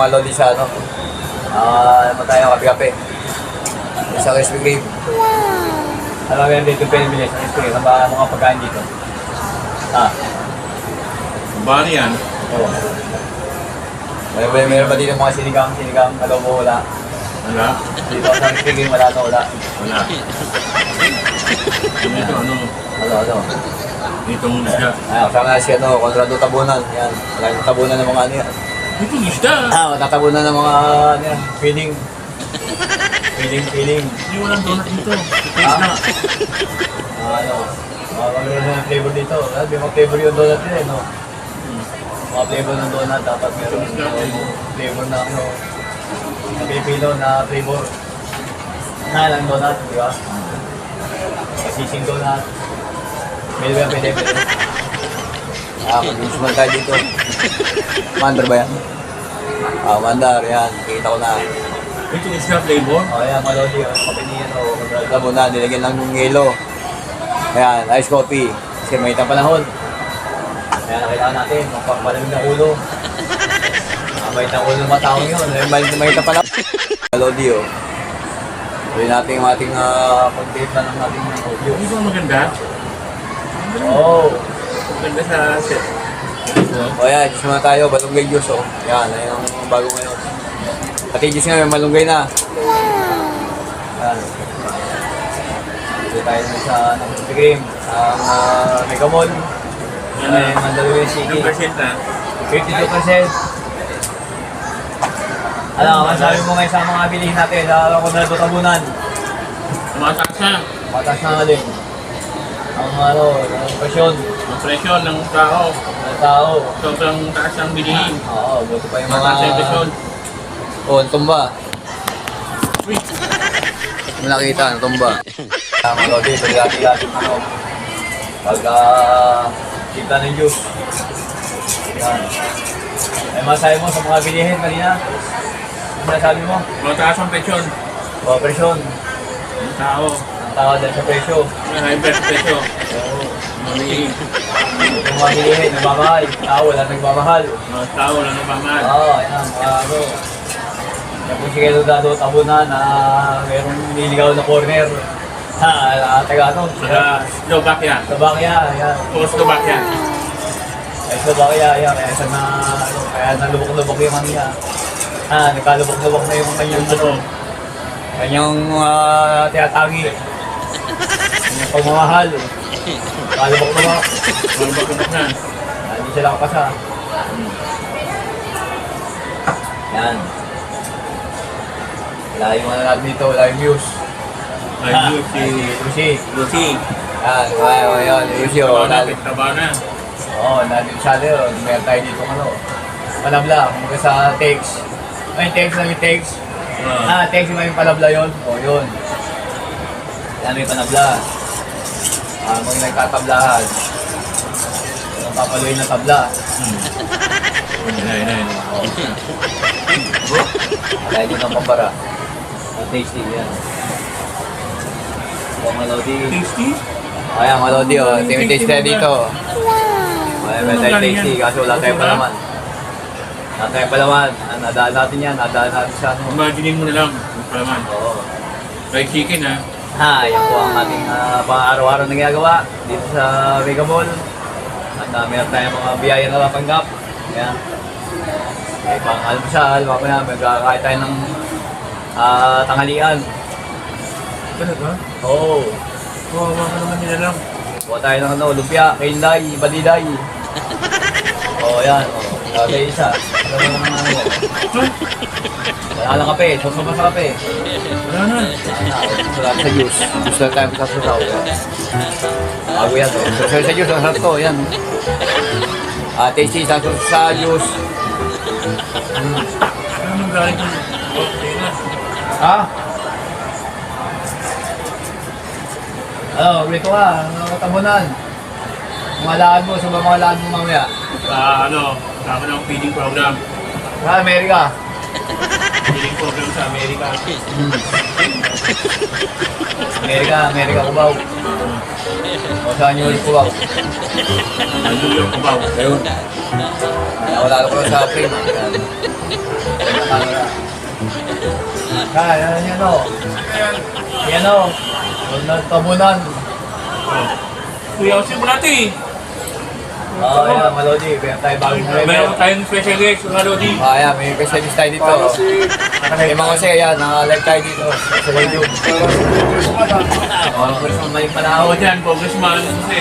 mga lodi sa ano. Naman tayo kape-kape. Sa Krispy Kreme. Alam mo yan dito pinibili sa Krispy Kreme. Ano ba mga pagkain dito? Bani yan. Oo. Meron ba dito mga sinigang, adobo, wala? Wala. Dito sa Krispy Kreme, wala. Wala. Dito ano? Ditong isda. Kasama na si Conrado Tabunan. Yan. Wala yung tabunan ng mga ano yan. Ditong isda. Tatabunan ng mga ano yan. Feeling. Hindi walang donut dito. Ito isda. Meron na flavor dito. May mga flavor yung donut din, no? Mga flavor ng donut, dapat meron flavor na ano. Na Pilipino na flavor. Lang donut, di ba? Sising donut. Pwede. Mag-gusto tayo dito. Mandar ba yan? Mandar, yan. Kita ko na. Ito isda flavor? Ayan, malodi. Kape niya, Labo na, nilagyan lang ng yelo. Ayan, ice coffee. Kasi may itang panahon. Ayan, nakailangan natin. Magpapalamig ng ulo. May itang ulo ng mga taong yun. May itang panahon. Malodi, Gawin natin yung ating pag-date na ng ating audio. Hindi ba maganda? Maganda sa set. Ayan, juice muna tayo. Balunggay juice, Ayan, ayun ang bago ngayon. Pati juice nga, may malunggay na. Ayan. Dito tayo sa Krispy Kreme, sa Mega Mall. May Mandaluyong City. 2% 52%. Ano, masabi mo ngayon sa mga bilihin natin sa Conrado Tabunan? Tumataas na. Mataas na nga din. Ang presyon Ang presyon ng tao. ng tao. Sobrang taas ang bilihin. Oo, buti pa yung Mataas ang mga... presyon. Ang tumba. Uy, Hindi nakita, ang tumba. Mga lodi, pag-lati-lati pagka kita ng juice. Yan. Ay masabi mo sa mga bilihin kanina? Ano sabi mo? mataas ang presyon. Presyon. Ang tao. Ang tao dahil sa presyo. High presyo. Malihin. Yung mga bilihin, nagmamahal. Tao, wala nagmamahal. Mga tao lang nagmamahal. Ayan, Yan po si Conrado Tabunan na mayroong niligaw na corner. Taga Sa Slovakia. Slovakia, ayan. O Slovakia. Ay, Slovakia, ayan. Kaya nalubok-lubok yung niya. Nagkalubok-lubok na yung kanyang kanyang tinatangi. Kanyang pagmamahal. Kalubok-lubok. Malubak-lubak na. Hindi sila kapasa. Yan. Wala yung ano natin dito, wala yung views. Ay, Lucy. Lucy. Yan, yun, Lucy. Trabaho na. Nandito siya doon. Meron tayo dito panabla. Kung sa text. Ay, text lang yung text. Text yung panabla yun. Yun. Yan may panabla. Mga nagtatablahan. Yung papaluin ng tabla. Ayun. Kaya dito ng pambara. Tasty yan. Malodi. Tasty? Ayan, malodi. Timi-taste tayo dito. May tayo tasty kasi wala tayong palaman. Wala tayong palaman. Nadaan natin yan. Nadaan natin sa ano. Imaginin mo na lang. Yung palaman. Fried chicken Yan po ang ating pang-araw-araw na ginagawa dito sa Mega Mall. At meron tayong mga biyaya na napanggap. Ayan. May pang-almusal. Mamaya magkakain tayo ng tanghalian. Talaga? Oo. Wala ka naman nila lang. Kuha tayo ng lumpia, kainday, baliday. Yan. Kaya isa. Wala lang kape. Sosa pa sa kape. Wala na. Wala sa juice. Juice lang tayo sa susaw. Bago yan. Sa juice, ang sarap to. Yan. Tasty sa juice. Ano nang galing ko? Okay na. Rito ka. Tabunan. Malaan mo. Sa malaan mo mamaya. Tama ng feeding program. Sa Amerika. Feeding program sa Amerika. Amerika Cubao. Saan nyo ulit Cubao? New York Cubao. Ayun. Wala ko sa April. camera. Yan o. Yan o. Tabunan. Kuya, simulati. Oo, yan, Malodi. Meron tayo bagong driver. Meron tayong special guest, mga Lodi. Ayan, may specialist tayo dito. May mga kasi, ayan, naka-live tayo dito. Sa YouTube. Christmas may Ako panahon. dyan, congressman, kasi.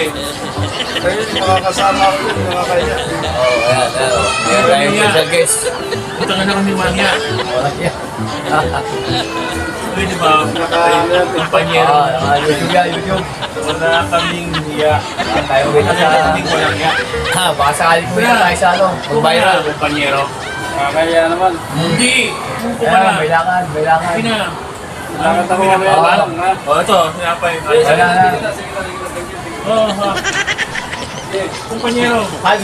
Makakasama ko yun, nakakaya. Oo, ayan, ayan. Meron tayong special guest. Punta ka na kami manya. Wala yan. Uy, di ba? Kampanyero. YouTube yan, YouTube. Wala kaming hiya. Tayo kita sa... Hindi ko lang hiya. Baka sakali ko yan tayo sa ano. Mag-viral. Kampanyero. Nakakaya naman. Hindi. Upo ka Ayan, na. may lakad, may lakad. Hindi na. Lakad ako Hindi na mamaya, ba? balang, ha? O, ito. Sinapay. Wala na. Oo, ha. Kumpanyero. Hi,